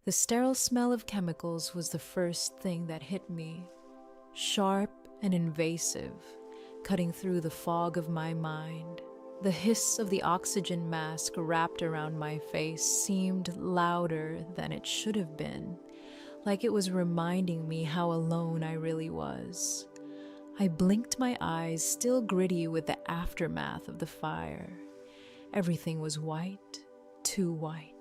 The sterile smell of chemicals was the first thing that hit me, sharp and invasive, cutting through the fog of my mind. The hiss of the oxygen mask wrapped around my face seemed louder than it should have been, like it was reminding me how alone I really was. I blinked my eyes, still gritty with the aftermath of the fire. Everything was white, too white.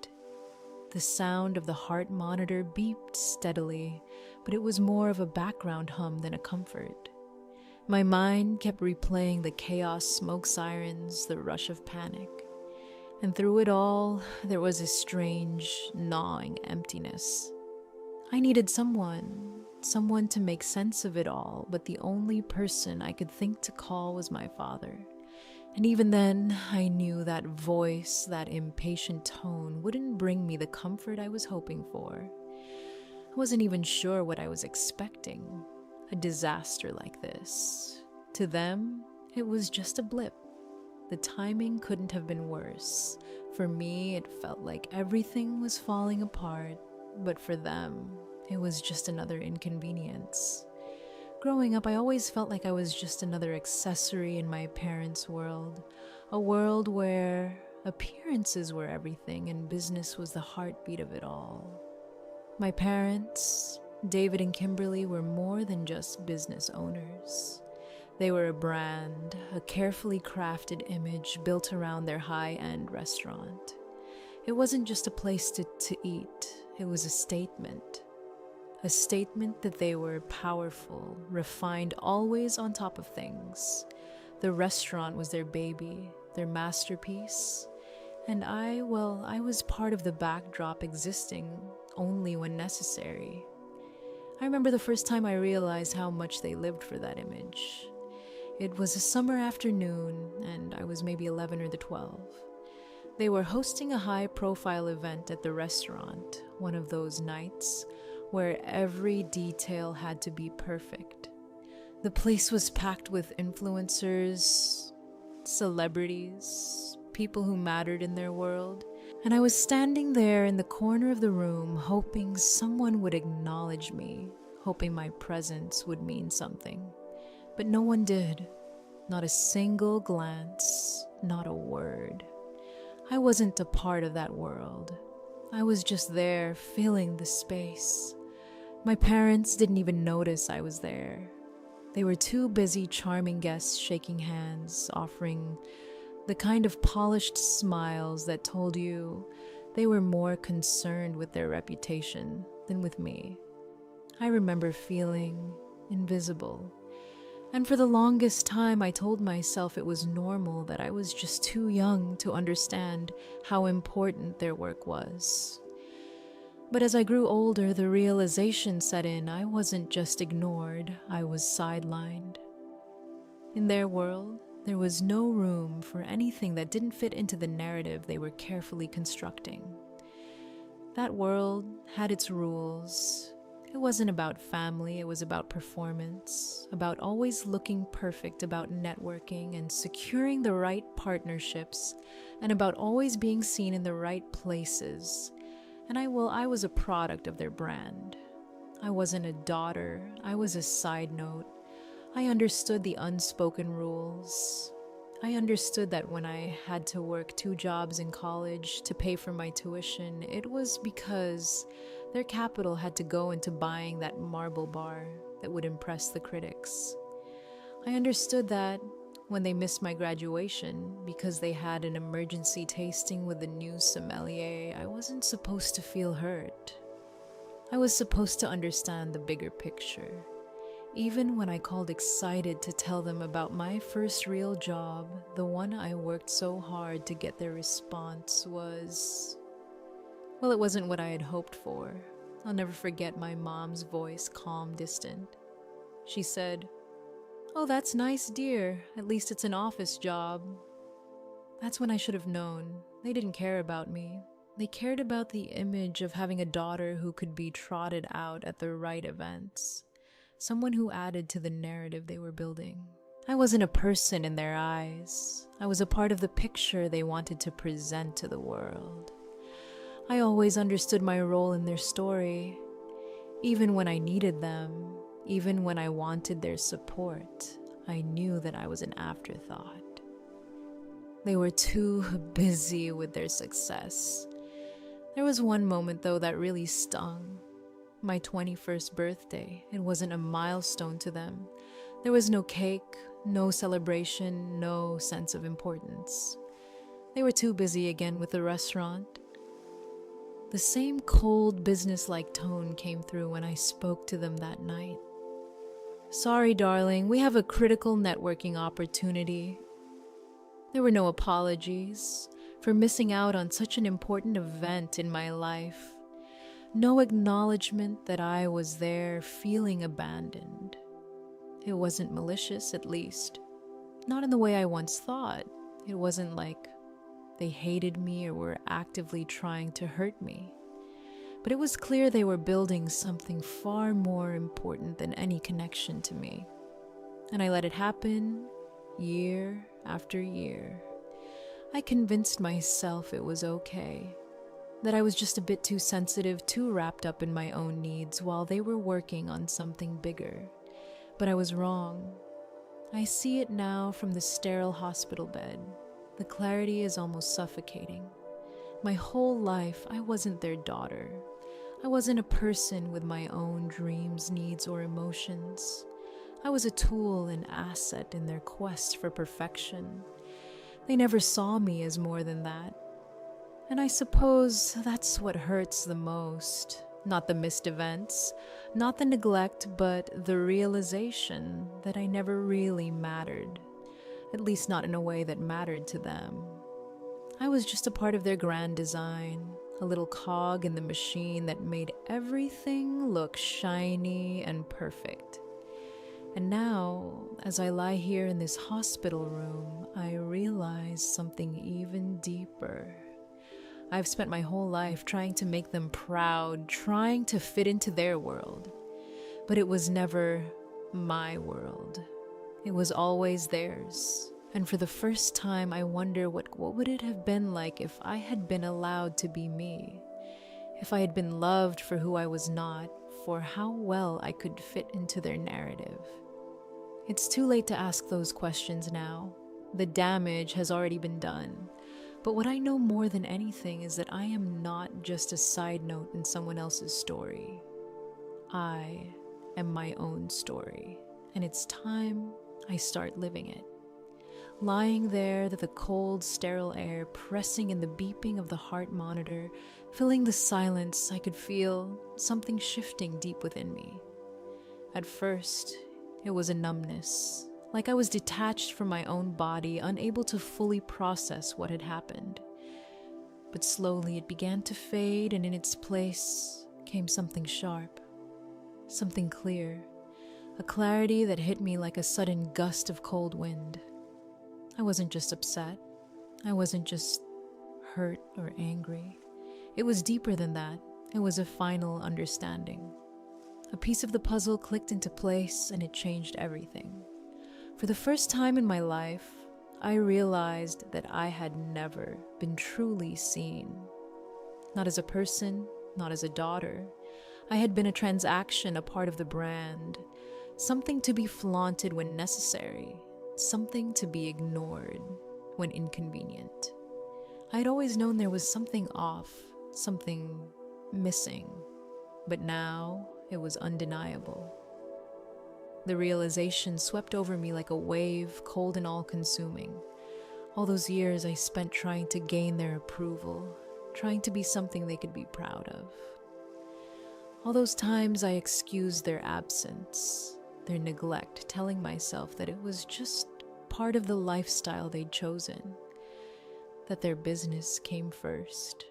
The sound of the heart monitor beeped steadily, but it was more of a background hum than a comfort. My mind kept replaying the chaos smoke sirens, the rush of panic. And through it all, there was a strange, gnawing emptiness. I needed someone to make sense of it all, but the only person I could think to call was my father. And even then, I knew that voice, that impatient tone, wouldn't bring me the comfort I was hoping for. I wasn't even sure what I was expecting. A disaster like this. To them, it was just a blip. The timing couldn't have been worse. For me, it felt like everything was falling apart, but for them, it was just another inconvenience. Growing up, I always felt like I was just another accessory in my parents' world, a world where appearances were everything and business was the heartbeat of it all. My parents, David and Kimberly, were more than just business owners. They were a brand, a carefully crafted image built around their high-end restaurant. It wasn't just a place to eat, it was a statement. A statement that they were powerful, refined, always on top of things. The restaurant was their baby, their masterpiece. And I was part of the backdrop, existing only when necessary. I remember the first time I realized how much they lived for that image. It was a summer afternoon, and I was maybe 11 or 12. They were hosting a high-profile event at the restaurant, one of those nights where every detail had to be perfect. The place was packed with influencers, celebrities, people who mattered in their world, and I was standing there in the corner of the room hoping someone would acknowledge me, hoping my presence would mean something. But no one did. Not a single glance, not a word. I wasn't a part of that world. I was just there, filling the space. My parents didn't even notice I was there. They were too busy charming guests, shaking hands, offering the kind of polished smiles that told you they were more concerned with their reputation than with me. I remember feeling invisible. And for the longest time, I told myself it was normal, that I was just too young to understand how important their work was. But as I grew older, the realization set in. I wasn't just ignored, I was sidelined. In their world, there was no room for anything that didn't fit into the narrative they were carefully constructing. That world had its rules. It wasn't about family, it was about performance, about always looking perfect, about networking and securing the right partnerships, and about always being seen in the right places. And I was a product of their brand. I wasn't a daughter, I was a side note. I understood the unspoken rules. I understood that when I had to work 2 jobs in college to pay for my tuition, it was because their capital had to go into buying that marble bar that would impress the critics. I understood that when they missed my graduation because they had an emergency tasting with the new sommelier, I wasn't supposed to feel hurt. I was supposed to understand the bigger picture. Even when I called excited to tell them about my first real job, the one I worked so hard to get, their response was, well, it wasn't what I had hoped for. I'll never forget my mom's voice, calm, distant. She said, "Oh, that's nice, dear. At least it's an office job." That's when I should have known. They didn't care about me. They cared about the image of having a daughter who could be trotted out at the right events. Someone who added to the narrative they were building. I wasn't a person in their eyes. I was a part of the picture they wanted to present to the world. I always understood my role in their story, even when I needed them, even when I wanted their support. I knew that I was an afterthought. They were too busy with their success. There was one moment, though, that really stung. My 21st birthday. It wasn't a milestone to them. There was no cake, no celebration, no sense of importance. They were too busy again with the restaurant. The same cold, business-like tone came through when I spoke to them that night. "Sorry, darling, we have a critical networking opportunity." There were no apologies for missing out on such an important event in my life. No acknowledgement that I was there feeling abandoned. It wasn't malicious, at least. Not in the way I once thought. It wasn't like they hated me or were actively trying to hurt me. But it was clear they were building something far more important than any connection to me. And I let it happen year after year. I convinced myself it was okay, that I was just a bit too sensitive, too wrapped up in my own needs while they were working on something bigger. But I was wrong. I see it now from the sterile hospital bed. The clarity is almost suffocating. My whole life, I wasn't their daughter. I wasn't a person with my own dreams, needs, or emotions. I was a tool, an asset in their quest for perfection. They never saw me as more than that. And I suppose that's what hurts the most. Not the missed events, not the neglect, but the realization that I never really mattered. At least not in a way that mattered to them. I was just a part of their grand design, a little cog in the machine that made everything look shiny and perfect. And now, as I lie here in this hospital room, I realize something even deeper. I've spent my whole life trying to make them proud, trying to fit into their world. But it was never my world. It was always theirs. And for the first time, I wonder what would it have been like if I had been allowed to be me? If I had been loved for who I was not, for how well I could fit into their narrative. It's too late to ask those questions now. The damage has already been done. But what I know more than anything is that I am not just a side note in someone else's story. I am my own story, and it's time I start living it. Lying there, the cold, sterile air pressing in the beeping of the heart monitor, filling the silence, I could feel something shifting deep within me. At first, it was a numbness, like I was detached from my own body, unable to fully process what had happened. But slowly it began to fade, and in its place came something sharp, something clear, a clarity that hit me like a sudden gust of cold wind. I wasn't just upset. I wasn't just hurt or angry. It was deeper than that. It was a final understanding. A piece of the puzzle clicked into place, and it changed everything. For the first time in my life, I realized that I had never been truly seen. Not as a person, not as a daughter. I had been a transaction, a part of the brand, something to be flaunted when necessary, something to be ignored when inconvenient. I had always known there was something off, something missing, but now it was undeniable. The realization swept over me like a wave, cold and all-consuming. All those years I spent trying to gain their approval, trying to be something they could be proud of. All those times I excused their absence, their neglect, telling myself that it was just part of the lifestyle they'd chosen, that their business came first.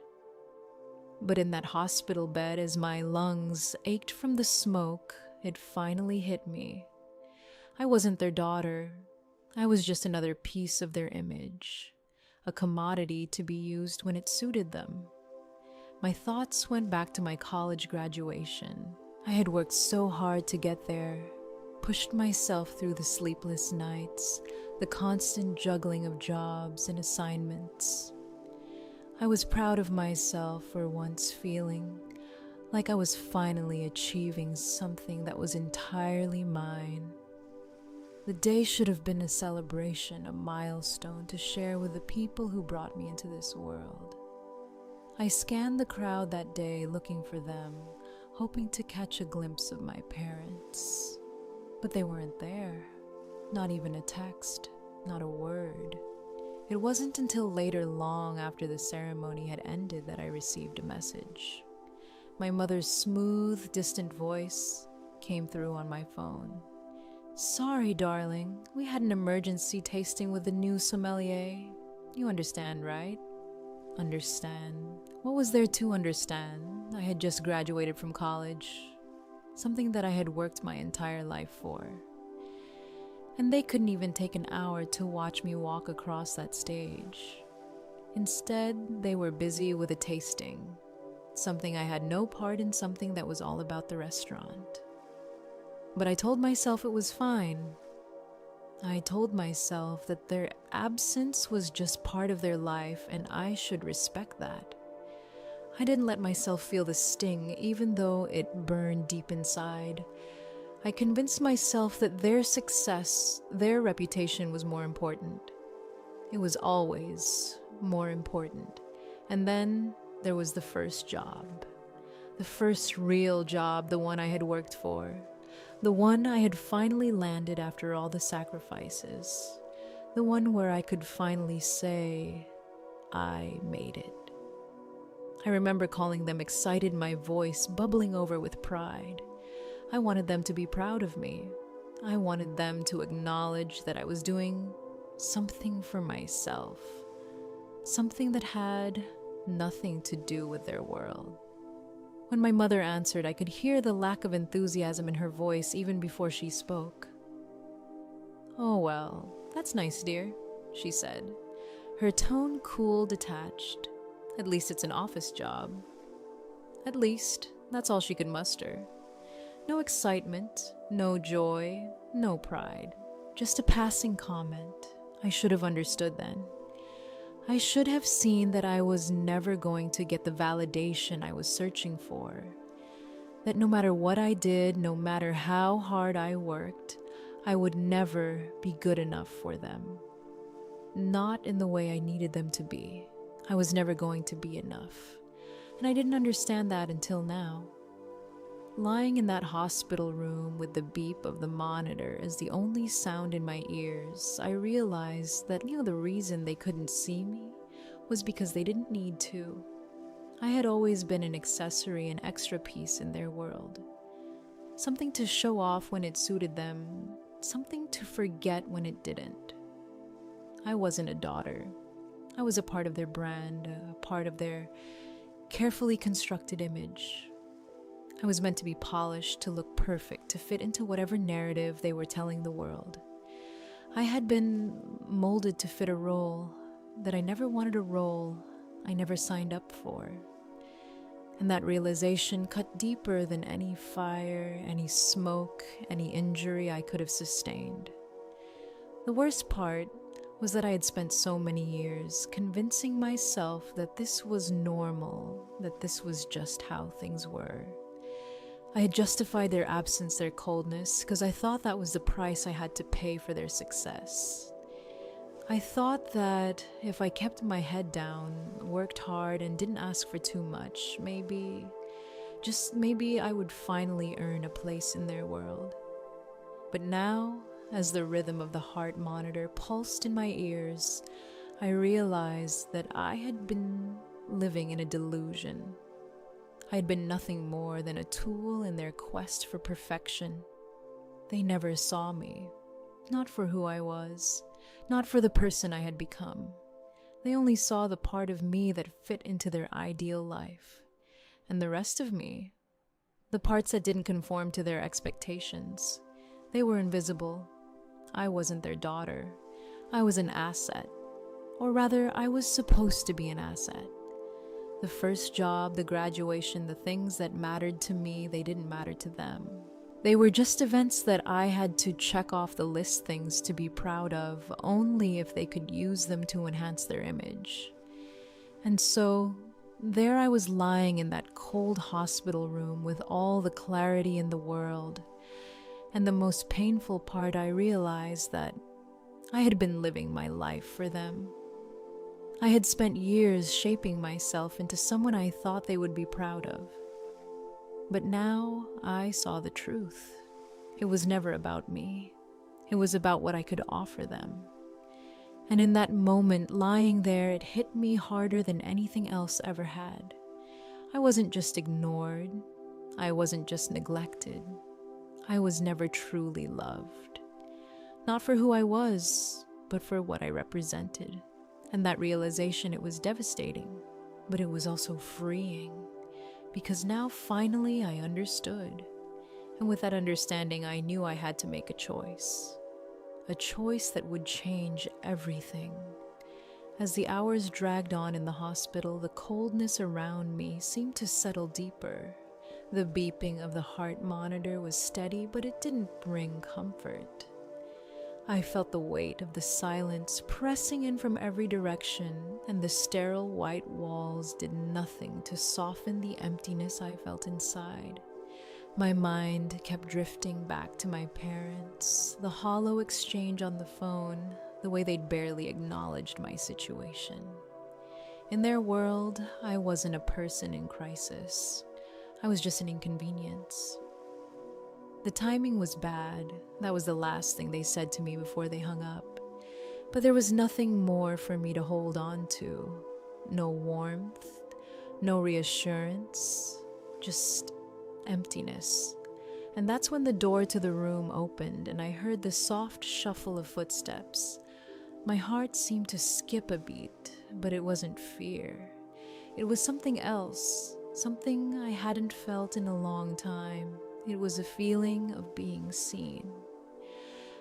But in that hospital bed, as my lungs ached from the smoke, it finally hit me. I wasn't their daughter. I was just another piece of their image, a commodity to be used when it suited them. My thoughts went back to my college graduation. I had worked so hard to get there, pushed myself through the sleepless nights, the constant juggling of jobs and assignments. I was proud of myself for once feeling like I was finally achieving something that was entirely mine. The day should have been a celebration, a milestone to share with the people who brought me into this world. I scanned the crowd that day looking for them, hoping to catch a glimpse of my parents. But they weren't there. Not even a text, not a word. It wasn't until later, long after the ceremony had ended, that I received a message. My mother's smooth, distant voice came through on my phone. "Sorry, darling. We had an emergency tasting with the new sommelier. You understand, right?" Understand? What was there to understand? I had just graduated from college, something that I had worked my entire life for. And they couldn't even take an hour to watch me walk across that stage. Instead, they were busy with a tasting, something I had no part in, something that was all about the restaurant. But I told myself it was fine. I told myself that their absence was just part of their life and I should respect that. I didn't let myself feel the sting, even though it burned deep inside. I convinced myself that their success, their reputation was more important. It was always more important. And then there was the first job. The first real job, the one I had worked for. The one I had finally landed after all the sacrifices. The one where I could finally say, I made it. I remember calling them excited, my voice bubbling over with pride. I wanted them to be proud of me. I wanted them to acknowledge that I was doing something for myself. Something that had nothing to do with their world. When my mother answered, I could hear the lack of enthusiasm in her voice even before she spoke. "Oh well, that's nice, dear," she said. Her tone cool, detached. "At least it's an office job." At least, that's all she could muster. No excitement, no joy, no pride. Just a passing comment. I should have understood then. I should have seen that I was never going to get the validation I was searching for. That no matter what I did, no matter how hard I worked, I would never be good enough for them. Not in the way I needed them to be. I was never going to be enough. And I didn't understand that until now. Lying in that hospital room with the beep of the monitor as the only sound in my ears, I realized that, the reason they couldn't see me was because they didn't need to. I had always been an accessory, an extra piece in their world. Something to show off when it suited them, something to forget when it didn't. I wasn't a daughter. I was a part of their brand, a part of their carefully constructed image. I was meant to be polished, to look perfect, to fit into whatever narrative they were telling the world. I had been molded to fit a role that I never wanted, a role I never signed up for. And that realization cut deeper than any fire, any smoke, any injury I could have sustained. The worst part was that I had spent so many years convincing myself that this was normal, that this was just how things were. I had justified their absence, their coldness, because I thought that was the price I had to pay for their success. I thought that if I kept my head down, worked hard, and didn't ask for too much, maybe I would finally earn a place in their world. But now, as the rhythm of the heart monitor pulsed in my ears, I realized that I had been living in a delusion. I had been nothing more than a tool in their quest for perfection. They never saw me, not for who I was, not for the person I had become. They only saw the part of me that fit into their ideal life. And the rest of me, the parts that didn't conform to their expectations, they were invisible. I wasn't their daughter. I was an asset. Or rather, I was supposed to be an asset. The first job, the graduation, the things that mattered to me, they didn't matter to them. They were just events that I had to check off the list, things to be proud of, only if they could use them to enhance their image. And so, there I was lying in that cold hospital room with all the clarity in the world. And the most painful part, I realized that I had been living my life for them. I had spent years shaping myself into someone I thought they would be proud of. But now I saw the truth. It was never about me. It was about what I could offer them. And in that moment, lying there, it hit me harder than anything else ever had. I wasn't just ignored. I wasn't just neglected. I was never truly loved. Not for who I was, but for what I represented. And that realization, it was devastating, but it was also freeing. Because now finally I understood. And with that understanding, I knew I had to make a choice. A choice that would change everything. As the hours dragged on in the hospital, the coldness around me seemed to settle deeper. The beeping of the heart monitor was steady, but it didn't bring comfort. I felt the weight of the silence pressing in from every direction, and the sterile white walls did nothing to soften the emptiness I felt inside. My mind kept drifting back to my parents, the hollow exchange on the phone, the way they'd barely acknowledged my situation. In their world, I wasn't a person in crisis. I was just an inconvenience. The timing was bad. That was the last thing they said to me before they hung up. But there was nothing more for me to hold on to. No warmth, no reassurance, just emptiness. And that's when the door to the room opened and I heard the soft shuffle of footsteps. My heart seemed to skip a beat, but it wasn't fear. It was something else, something I hadn't felt in a long time. It was a feeling of being seen.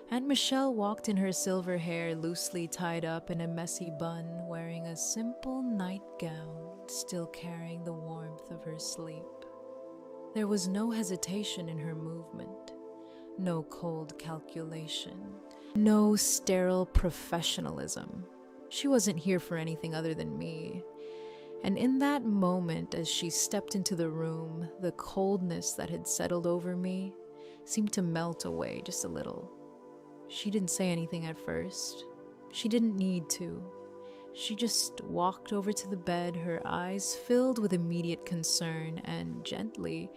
Aunt Michelle walked in her silver hair loosely tied up in a messy bun, wearing a simple nightgown, still carrying the warmth of her sleep. There was no hesitation in her movement, no cold calculation, no sterile professionalism. She wasn't here for anything other than me. And in that moment, as she stepped into the room, the coldness that had settled over me seemed to melt away just a little. She didn't say anything at first. She didn't need to. She just walked over to the bed, her eyes filled with immediate concern, and gently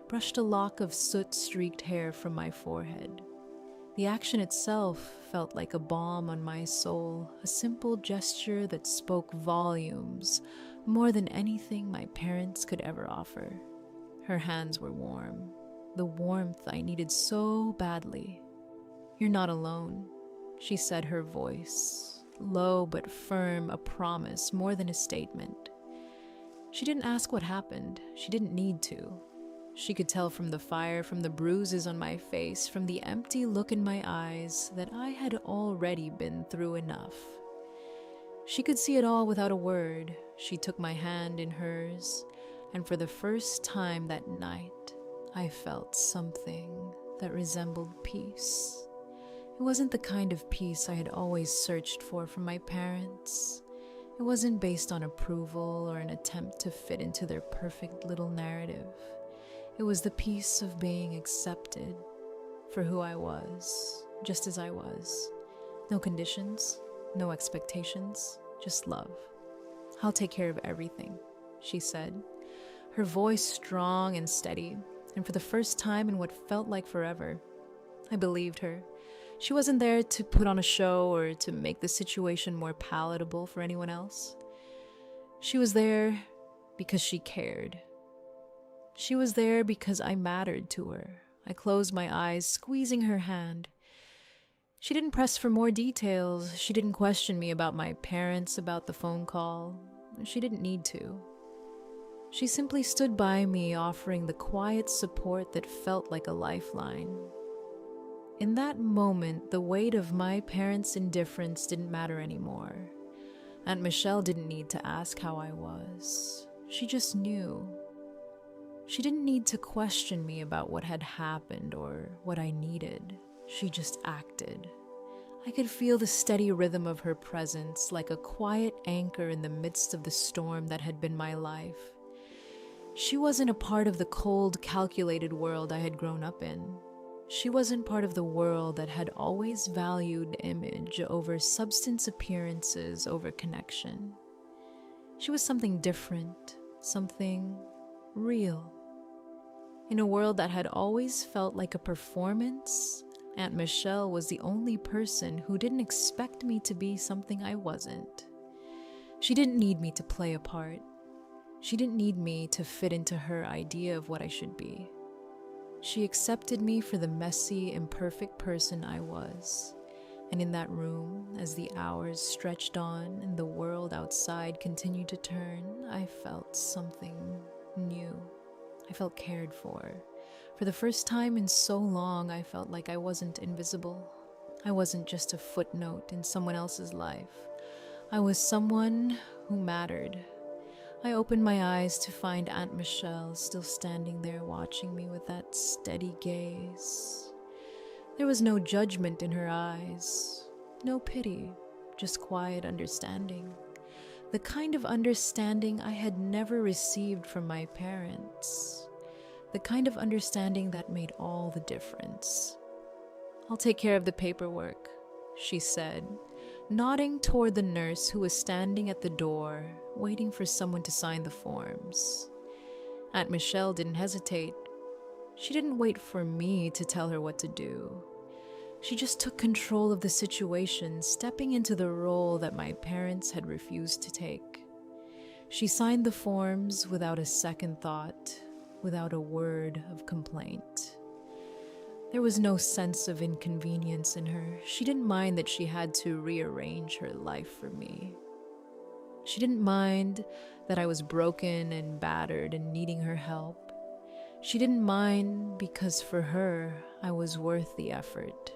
brushed a lock of soot-streaked hair from my forehead. The action itself felt like a balm on my soul, a simple gesture that spoke volumes, more than anything my parents could ever offer. Her hands were warm, the warmth I needed so badly. "You're not alone," she said, her voice low but firm, a promise more than a statement. She didn't ask what happened. She didn't need to. She could tell from the fire, from the bruises on my face, from the empty look in my eyes, that I had already been through enough. She could see it all without a word. She took my hand in hers, and for the first time that night, I felt something that resembled peace. It wasn't the kind of peace I had always searched for from my parents. It wasn't based on approval or an attempt to fit into their perfect little narrative. It was the peace of being accepted for who I was, just as I was. No conditions, no expectations, just love. "I'll take care of everything," she said, her voice strong and steady, and for the first time in what felt like forever, I believed her. She wasn't there to put on a show or to make the situation more palatable for anyone else. She was there because she cared. She was there because I mattered to her. I closed my eyes, squeezing her hand. She didn't press for more details. She didn't question me about my parents, about the phone call. She didn't need to. She simply stood by me, offering the quiet support that felt like a lifeline. In that moment, the weight of my parents' indifference didn't matter anymore. Aunt Michelle didn't need to ask how I was. She just knew. She didn't need to question me about what had happened or what I needed. She just acted. I could feel the steady rhythm of her presence like a quiet anchor in the midst of the storm that had been my life. She wasn't a part of the cold, calculated world I had grown up in. She wasn't part of the world that had always valued image over substance, appearances over connection. She was something different, something real. In a world that had always felt like a performance, Aunt Michelle was the only person who didn't expect me to be something I wasn't. She didn't need me to play a part. She didn't need me to fit into her idea of what I should be. She accepted me for the messy, imperfect person I was. And in that room, as the hours stretched on and the world outside continued to turn, I felt something new. I felt cared for. For the first time in so long, I felt like I wasn't invisible. I wasn't just a footnote in someone else's life. I was someone who mattered. I opened my eyes to find Aunt Michelle still standing there watching me with that steady gaze. There was no judgment in her eyes, no pity, just quiet understanding. The kind of understanding I had never received from my parents. The kind of understanding that made all the difference. "I'll take care of the paperwork," she said, nodding toward the nurse who was standing at the door, waiting for someone to sign the forms. Aunt Michelle didn't hesitate. She didn't wait for me to tell her what to do. She just took control of the situation, stepping into the role that my parents had refused to take. She signed the forms without a second thought, without a word of complaint. There was no sense of inconvenience in her. She didn't mind that she had to rearrange her life for me. She didn't mind that I was broken and battered and needing her help. She didn't mind because for her, I was worth the effort.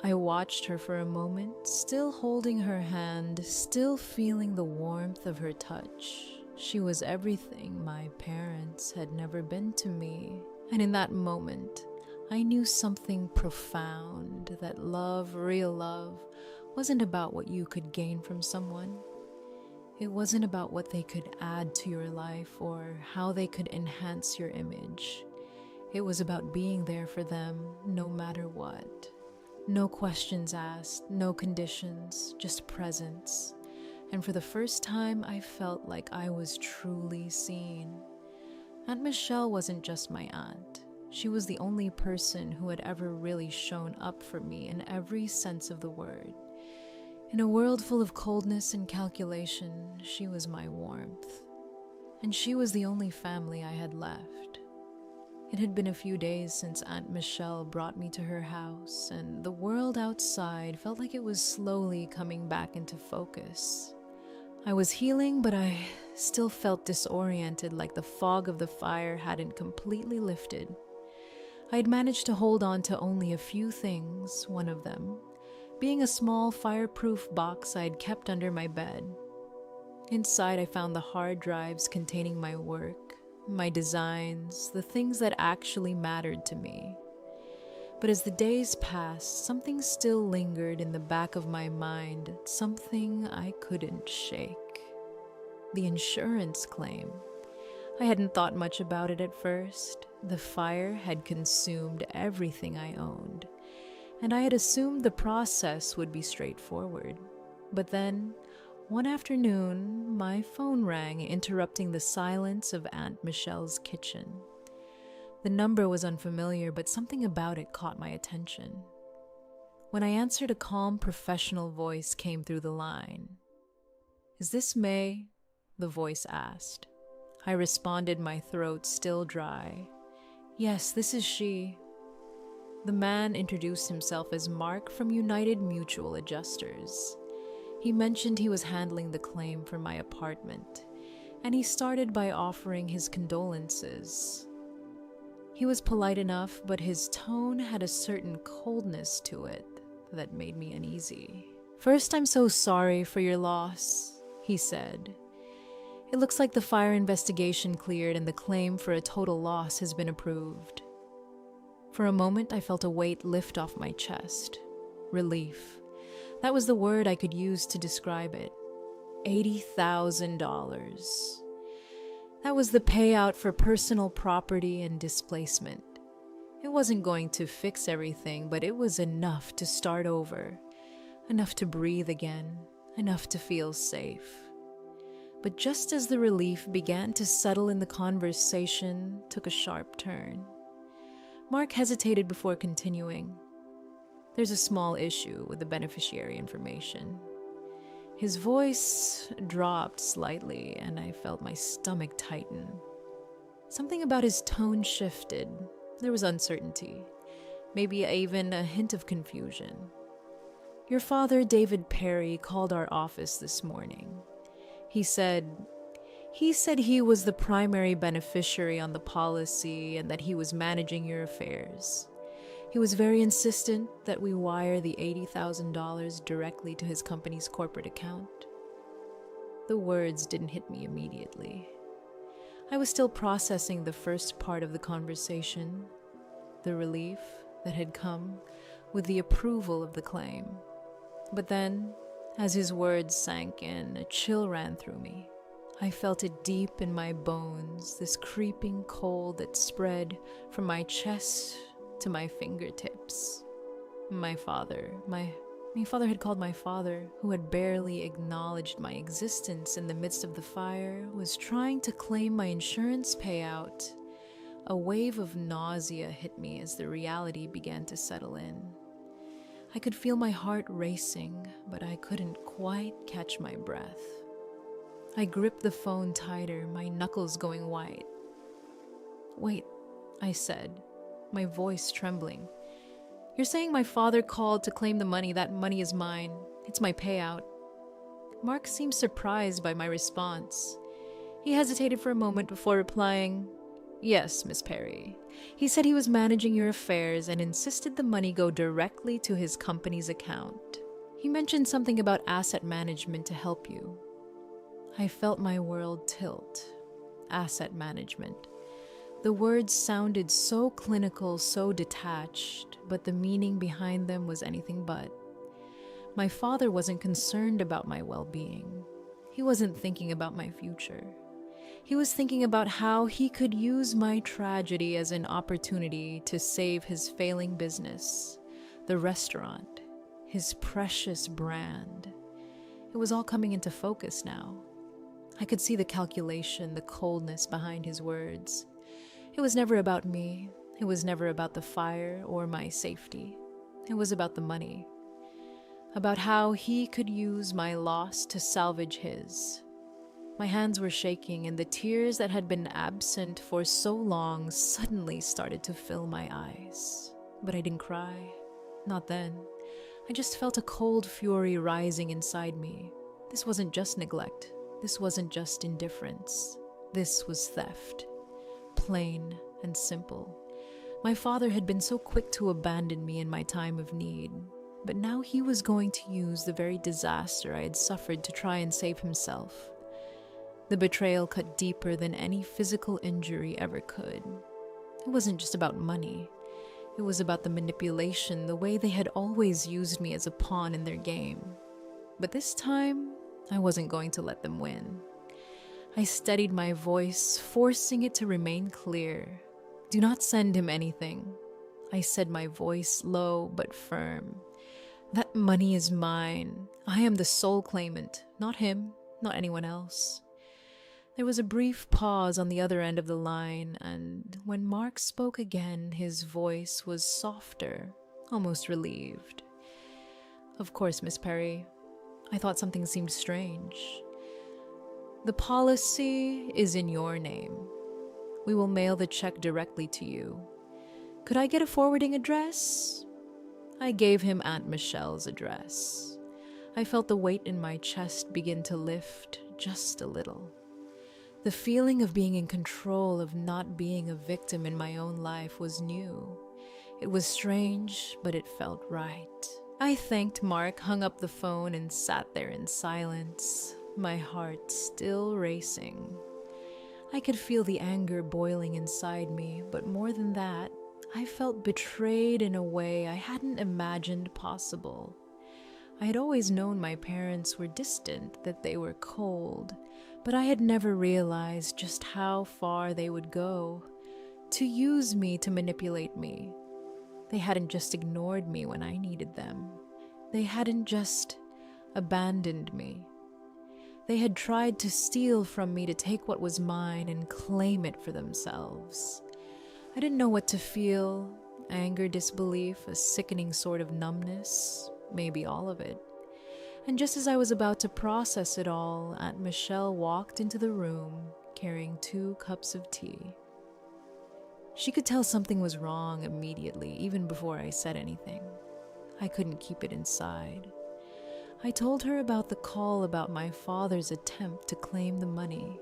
I watched her for a moment, still holding her hand, still feeling the warmth of her touch. She was everything my parents had never been to me. And in that moment, I knew something profound, that love, real love, wasn't about what you could gain from someone. It wasn't about what they could add to your life or how they could enhance your image. It was about being there for them no matter what. No questions asked, no conditions, just presence. And for the first time, I felt like I was truly seen. Aunt Michelle wasn't just my aunt. She was the only person who had ever really shown up for me in every sense of the word. In a world full of coldness and calculation, she was my warmth. And she was the only family I had left. It had been a few days since Aunt Michelle brought me to her house, and the world outside felt like it was slowly coming back into focus. I was healing, but I still felt disoriented, like the fog of the fire hadn't completely lifted. I had managed to hold on to only a few things, one of them being a small fireproof box I had kept under my bed. Inside, I found the hard drives containing my work, my designs, the things that actually mattered to me. But as the days passed, something still lingered in the back of my mind, something I couldn't shake. The insurance claim. I hadn't thought much about it at first. The fire had consumed everything I owned, and I had assumed the process would be straightforward. But then, one afternoon, my phone rang, interrupting the silence of Aunt Michelle's kitchen. The number was unfamiliar, but something about it caught my attention. When I answered, a calm, professional voice came through the line. "Is this May?" the voice asked. I responded, my throat still dry. "Yes, this is she." The man introduced himself as Mark from United Mutual Adjusters. He mentioned he was handling the claim for my apartment, and he started by offering his condolences. He was polite enough, but his tone had a certain coldness to it that made me uneasy. "First, I'm so sorry for your loss," he said. "It looks like the fire investigation cleared and the claim for a total loss has been approved." For a moment, I felt a weight lift off my chest. Relief. That was the word I could use to describe it. $80,000. That was the payout for personal property and displacement. It wasn't going to fix everything, but it was enough to start over, enough to breathe again, enough to feel safe. But just as the relief began to settle in, the conversation took a sharp turn. Mark hesitated before continuing. There's a small issue with the beneficiary information. His voice dropped slightly, and I felt my stomach tighten. Something about his tone shifted. There was uncertainty, maybe even a hint of confusion. Your father, David Perry, called our office this morning. He said he was the primary beneficiary on the policy and that he was managing your affairs. He was very insistent that we wire the $80,000 directly to his company's corporate account. The words didn't hit me immediately. I was still processing the first part of the conversation, the relief that had come with the approval of the claim. But then, as his words sank in, a chill ran through me. I felt it deep in my bones, this creeping cold that spread from my chest to my fingertips. My father had called my father, who had barely acknowledged my existence in the midst of the fire, was trying to claim my insurance payout. A wave of nausea hit me as the reality began to settle in. I could feel my heart racing, but I couldn't quite catch my breath. I gripped the phone tighter, my knuckles going white. "Wait," I said, my voice trembling. "You're saying my father called to claim the money? That money is mine. It's my payout." Mark seemed surprised by my response. He hesitated for a moment before replying, "Yes, Miss Perry. He said he was managing your affairs and insisted the money go directly to his company's account. He mentioned something about asset management to help you." I felt my world tilt. Asset management. The words sounded so clinical, so detached, but the meaning behind them was anything but. My father wasn't concerned about my well-being. He wasn't thinking about my future. He was thinking about how he could use my tragedy as an opportunity to save his failing business, the restaurant, his precious brand. It was all coming into focus now. I could see the calculation, the coldness behind his words. It was never about me. It was never about the fire or my safety. It was about the money. About how he could use my loss to salvage his. My hands were shaking, and the tears that had been absent for so long suddenly started to fill my eyes. But I didn't cry. Not then. I just felt a cold fury rising inside me. This wasn't just neglect. This wasn't just indifference. This was theft. Plain and simple. My father had been so quick to abandon me in my time of need, but now he was going to use the very disaster I had suffered to try and save himself. The betrayal cut deeper than any physical injury ever could. It wasn't just about money. It was about the manipulation, the way they had always used me as a pawn in their game. But this time, I wasn't going to let them win. I steadied my voice, forcing it to remain clear. "Do not send him anything," I said, my voice low but firm. "That money is mine. I am the sole claimant, not him, not anyone else." There was a brief pause on the other end of the line, and when Mark spoke again, his voice was softer, almost relieved. "Of course, Miss Perry. I thought something seemed strange. The policy is in your name. We will mail the check directly to you. Could I get a forwarding address?" I gave him Aunt Michelle's address. I felt the weight in my chest begin to lift just a little. The feeling of being in control, of not being a victim in my own life, was new. It was strange, but it felt right. I thanked Mark, hung up the phone, and sat there in silence, my heart still racing. I could feel the anger boiling inside me, but more than that, I felt betrayed in a way I hadn't imagined possible. I had always known my parents were distant, that they were cold, but I had never realized just how far they would go to use me to manipulate me. They hadn't just ignored me when I needed them. They hadn't just abandoned me. They had tried to steal from me to take what was mine and claim it for themselves. I didn't know what to feel: anger, disbelief, a sickening sort of numbness, maybe all of it. And just as I was about to process it all, Aunt Michelle walked into the room carrying 2 cups of tea. She could tell something was wrong immediately, even before I said anything. I couldn't keep it inside. I told her about the call about my father's attempt to claim the money.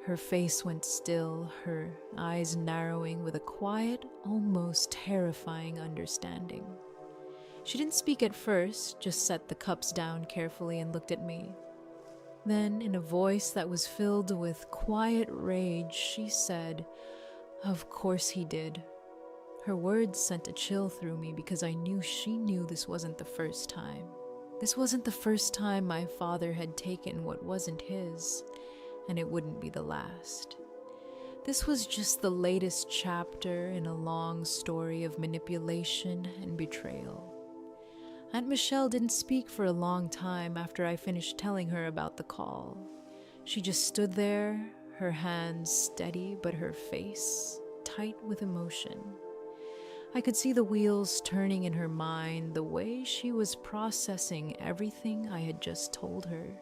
Her face went still, her eyes narrowing with a quiet, almost terrifying understanding. She didn't speak at first, just set the cups down carefully and looked at me. Then, in a voice that was filled with quiet rage, she said, "Of course he did." Her words sent a chill through me because I knew she knew this wasn't the first time. This wasn't the first time my father had taken what wasn't his, and it wouldn't be the last. This was just the latest chapter in a long story of manipulation and betrayal. Aunt Michelle didn't speak for a long time after I finished telling her about the call. She just stood there, her hands steady but her face tight with emotion. I could see the wheels turning in her mind, the way she was processing everything I had just told her.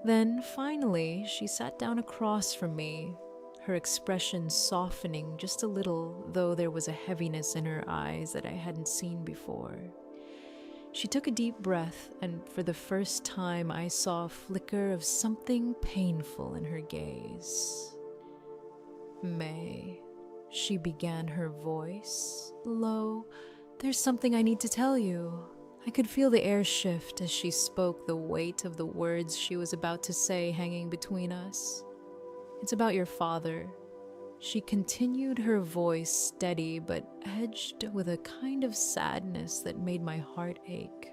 Then, finally, she sat down across from me, her expression softening just a little, though there was a heaviness in her eyes that I hadn't seen before. She took a deep breath, and for the first time I saw a flicker of something painful in her gaze. "May," she began, her voice low, "there's something I need to tell you." I could feel the air shift as she spoke, the weight of the words she was about to say hanging between us. "It's about your father." She continued, her voice steady but edged with a kind of sadness that made my heart ache.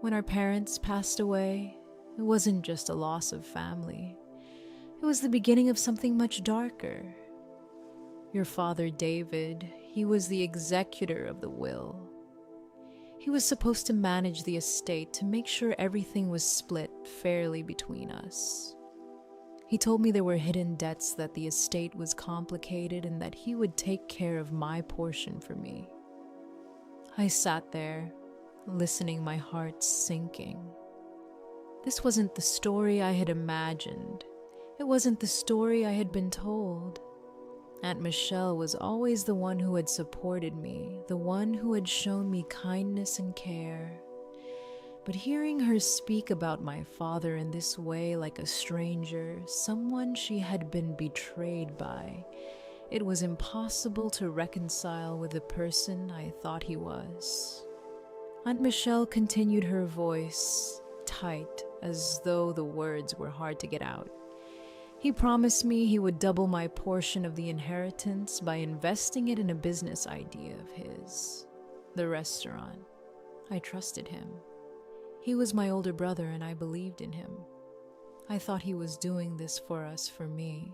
When our parents passed away, it wasn't just a loss of family. It was the beginning of something much darker. Your father, David, he was the executor of the will. He was supposed to manage the estate to make sure everything was split fairly between us. He told me there were hidden debts, that the estate was complicated, and that he would take care of my portion for me. I sat there, listening, my heart sinking. This wasn't the story I had imagined. It wasn't the story I had been told. Aunt Michelle was always the one who had supported me, the one who had shown me kindness and care. But hearing her speak about my father in this way, like a stranger, someone she had been betrayed by, it was impossible to reconcile with the person I thought he was. Aunt Michelle continued, her voice tight, as though the words were hard to get out. "He promised me he would double my portion of the inheritance by investing it in a business idea of his, the restaurant. I trusted him. He was my older brother and I believed in him. I thought he was doing this for us, for me."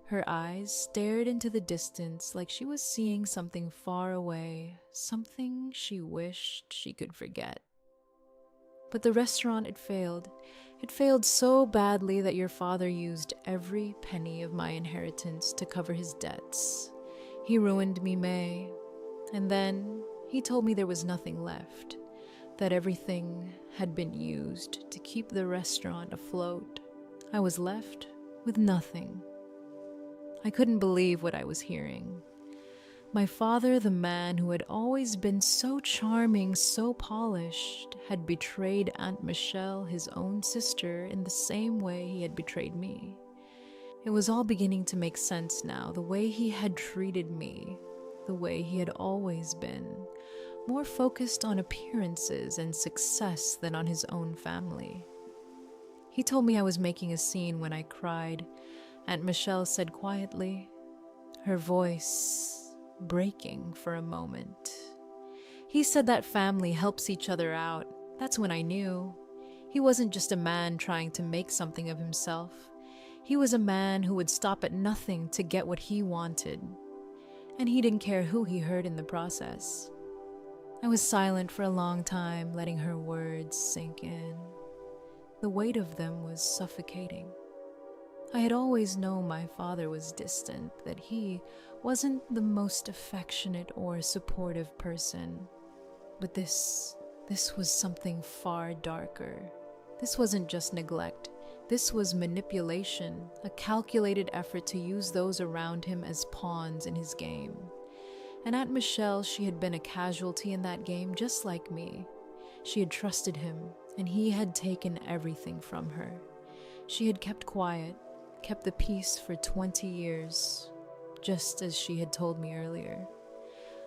Her eyes stared into the distance like she was seeing something far away, something she wished she could forget. "But the restaurant, it failed. It failed so badly that your father used every penny of my inheritance to cover his debts. He ruined me, May. And then he told me there was nothing left, that everything had been used to keep the restaurant afloat. I was left with nothing." I couldn't believe what I was hearing. My father, the man who had always been so charming, so polished, had betrayed Aunt Michelle, his own sister, in the same way he had betrayed me. It was all beginning to make sense now, the way he had treated me, the way he had always been, more focused on appearances and success than on his own family. He told me I was making a scene when I cried. Aunt Michelle said quietly, her voice breaking for a moment, He said that family helps each other out. That's when I knew. He wasn't just a man trying to make something of himself. He was a man who would stop at nothing to get what he wanted. And he didn't care who he hurt in the process. I was silent for a long time, letting her words sink in. The weight of them was suffocating. I had always known my father was distant, that he wasn't the most affectionate or supportive person. But this was something far darker. This wasn't just neglect. This was manipulation, a calculated effort to use those around him as pawns in his game. And Aunt Michelle, she had been a casualty in that game just like me. She had trusted him, and he had taken everything from her. She had kept quiet, kept the peace for 20 years, just as she had told me earlier.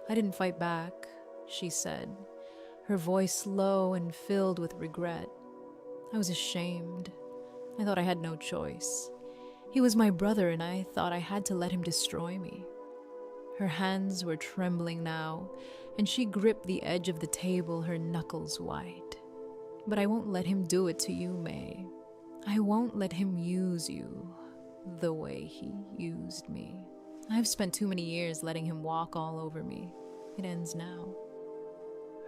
I didn't fight back, she said, her voice low and filled with regret. I was ashamed. I thought I had no choice. He was my brother, and I thought I had to let him destroy me. Her hands were trembling now, and she gripped the edge of the table, her knuckles white. But I won't let him do it to you, May. I won't let him use you the way he used me. I've spent too many years letting him walk all over me. It ends now.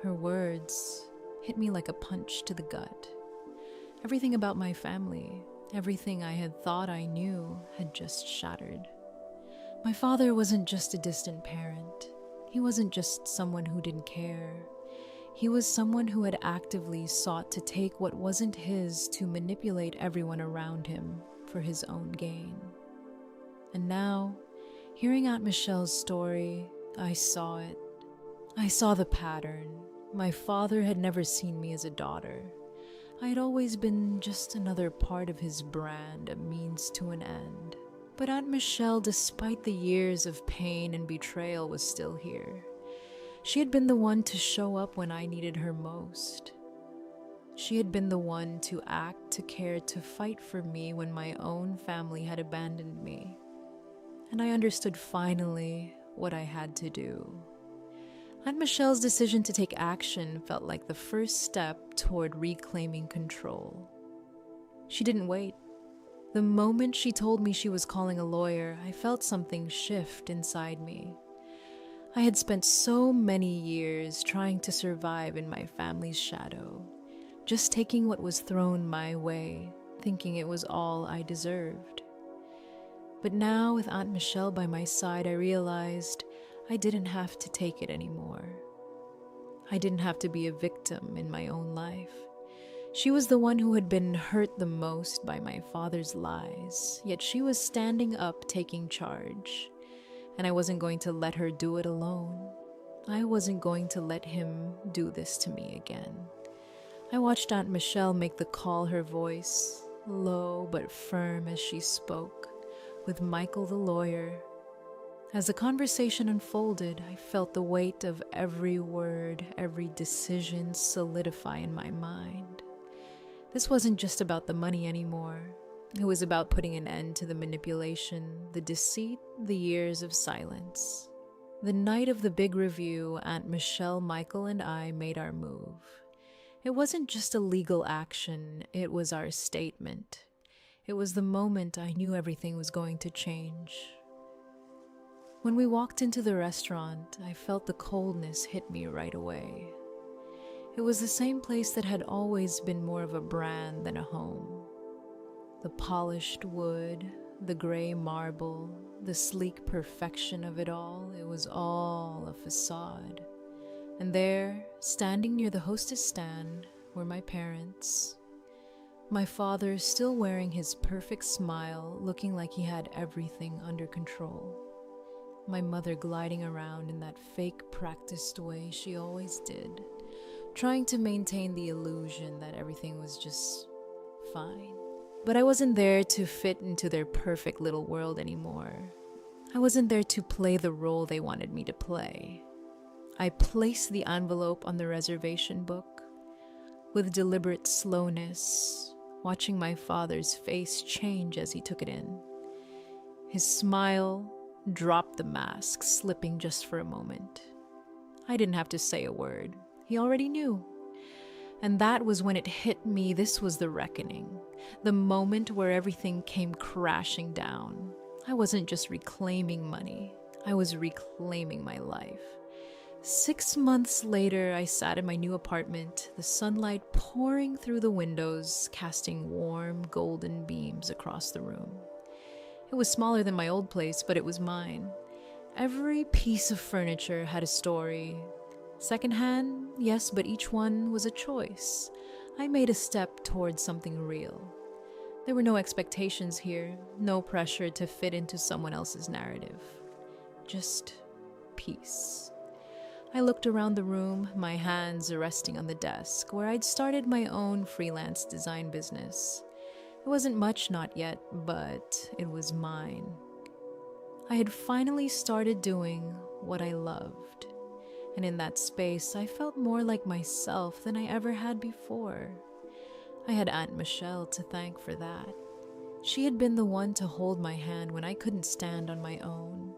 Her words hit me like a punch to the gut. Everything about my family, everything I had thought I knew, had just shattered. My father wasn't just a distant parent. He wasn't just someone who didn't care. He was someone who had actively sought to take what wasn't his to manipulate everyone around him for his own gain. And now, hearing Aunt Michelle's story, I saw it. I saw the pattern. My father had never seen me as a daughter. I had always been just another part of his brand, a means to an end. But Aunt Michelle, despite the years of pain and betrayal, was still here. She had been the one to show up when I needed her most. She had been the one to act, to care, to fight for me when my own family had abandoned me. And I understood finally what I had to do. Aunt Michelle's decision to take action felt like the first step toward reclaiming control. She didn't wait. The moment she told me she was calling a lawyer, I felt something shift inside me. I had spent so many years trying to survive in my family's shadow, just taking what was thrown my way, thinking it was all I deserved. But now, with Aunt Michelle by my side, I realized I didn't have to take it anymore. I didn't have to be a victim in my own life. She was the one who had been hurt the most by my father's lies, yet she was standing up, taking charge. And I wasn't going to let her do it alone. I wasn't going to let him do this to me again. I watched Aunt Michelle make the call, her voice low but firm as she spoke, with Michael the lawyer. As the conversation unfolded, I felt the weight of every word, every decision solidify in my mind. This wasn't just about the money anymore. It was about putting an end to the manipulation, the deceit, the years of silence. The night of the big review, Aunt Michelle, Michael, and I made our move. It wasn't just a legal action, it was our statement. It was the moment I knew everything was going to change. When we walked into the restaurant, I felt the coldness hit me right away. It was the same place that had always been more of a brand than a home. The polished wood, the gray marble, the sleek perfection of it all, it was all a facade. And there, standing near the hostess stand, were my parents. My father still wearing his perfect smile, looking like he had everything under control. My mother gliding around in that fake practiced way she always did, trying to maintain the illusion that everything was just fine. But I wasn't there to fit into their perfect little world anymore. I wasn't there to play the role they wanted me to play. I placed the envelope on the reservation book with deliberate slowness, watching my father's face change as he took it in. His smile dropped the mask, slipping just for a moment. I didn't have to say a word. He already knew. And that was when it hit me. This was the reckoning, the moment where everything came crashing down. I wasn't just reclaiming money, I was reclaiming my life. 6 months later, I sat in my new apartment, the sunlight pouring through the windows, casting warm, golden beams across the room. It was smaller than my old place, but it was mine. Every piece of furniture had a story. Secondhand, yes, but each one was a choice. I made a step towards something real. There were no expectations here, no pressure to fit into someone else's narrative. Just peace. I looked around the room, my hands resting on the desk, where I'd started my own freelance design business. It wasn't much, not yet, but it was mine. I had finally started doing what I loved. And in that space, I felt more like myself than I ever had before. I had Aunt Michelle to thank for that. She had been the one to hold my hand when I couldn't stand on my own.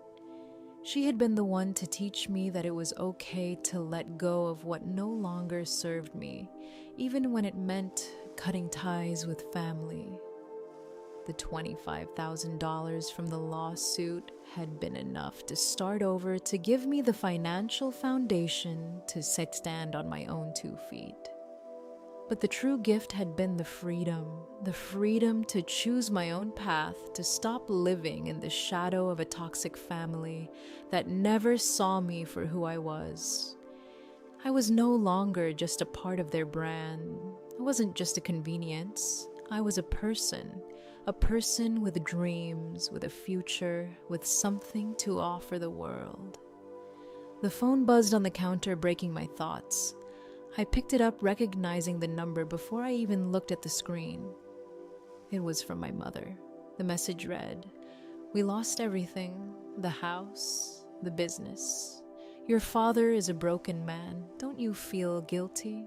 She had been the one to teach me that it was okay to let go of what no longer served me, even when it meant cutting ties with family. The $25,000 from the lawsuit had been enough to start over, to give me the financial foundation to stand on my own 2 feet. But the true gift had been the freedom to choose my own path, to stop living in the shadow of a toxic family that never saw me for who I was. I was no longer just a part of their brand. I wasn't just a convenience. I was a person with dreams, with a future, with something to offer the world. The phone buzzed on the counter, breaking my thoughts. I picked it up, recognizing the number before I even looked at the screen. It was from my mother. The message read, "We lost everything, the house, the business. Your father is a broken man. Don't you feel guilty?"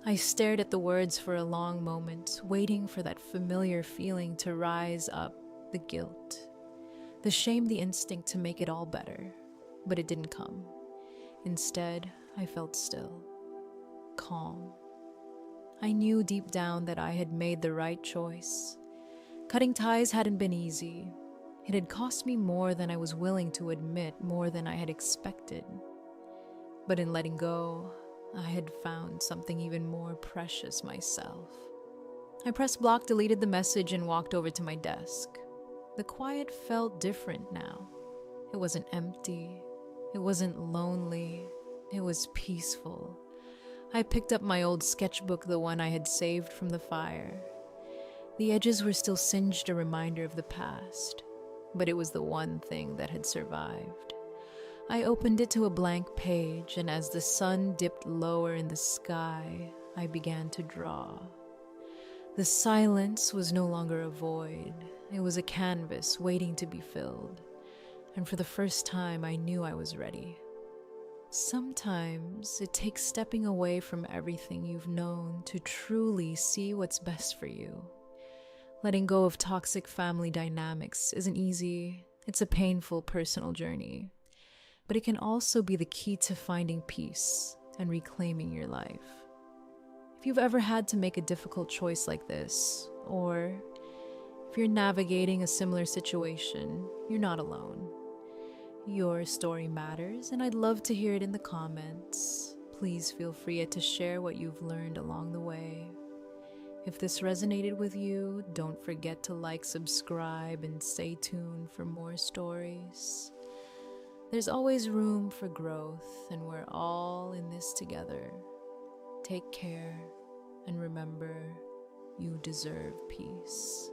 I stared at the words for a long moment, waiting for that familiar feeling to rise up, the guilt, the shame, the instinct to make it all better. But it didn't come. Instead, I felt still, calm. I knew deep down that I had made the right choice. Cutting ties hadn't been easy. It had cost me more than I was willing to admit, more than I had expected. But in letting go, I had found something even more precious, myself. I pressed block, deleted the message, and walked over to my desk. The quiet felt different now. It wasn't empty. It wasn't lonely. It was peaceful. I picked up my old sketchbook, the one I had saved from the fire. The edges were still singed, a reminder of the past, but it was the one thing that had survived. I opened it to a blank page, and as the sun dipped lower in the sky, I began to draw. The silence was no longer a void. It was a canvas waiting to be filled. And for the first time, I knew I was ready. Sometimes it takes stepping away from everything you've known to truly see what's best for you. Letting go of toxic family dynamics isn't easy. It's a painful personal journey. But it can also be the key to finding peace and reclaiming your life. If you've ever had to make a difficult choice like this, or if you're navigating a similar situation, you're not alone. Your story matters, and I'd love to hear it in the comments. Please feel free to share what you've learned along the way. If this resonated with you, don't forget to like, subscribe, and stay tuned for more stories. There's always room for growth, and we're all in this together. Take care, and remember, you deserve peace.